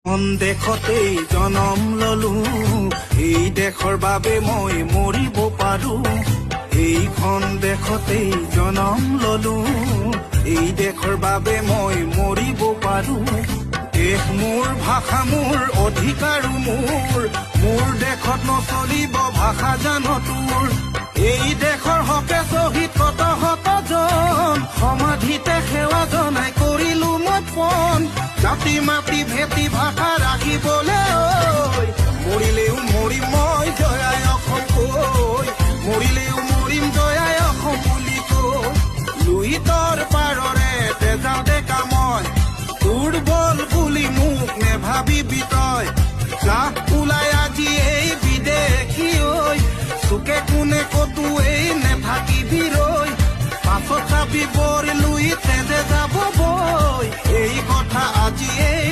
দেশতেই জনম ললো, এই দেশৰ বাবে মই মৰিব পাৰো। এইখন দেশতেই জনম ললো, এই দেশৰ বাবে মই মৰিব পাৰো। দেশ মোৰ, ভাষা মোৰ, অধিকাৰো মোৰ, মোৰ দেশত নচলিব ভাষা জানো তোৰ। এই দেশৰ হকে শ্বহীদ কত শতজন, সমাধিতে সেৱা জনাই কৰিলো মই পণ। জাতি মাতি ভেটি ভাষা ৰাখিবলৈ মৰিলেও মৰিম মই জয়াই অসম কৈ, মৰিলেও মৰিম জয়াই অসম বুলি কৈ। লুইতৰ পাৰৰে তেজাল ডেকা মই, দুৰ্বল বুলি মোক নেভাবিবি তই। জাহ ওলাই আজি এই বিদেশী ঐ, চুকে কোনে কতোৱেই নেথাকিবি ৰৈ। পাছত চাবি বৰ লুই তেজে যাব বৈ, এই কথা আজি এই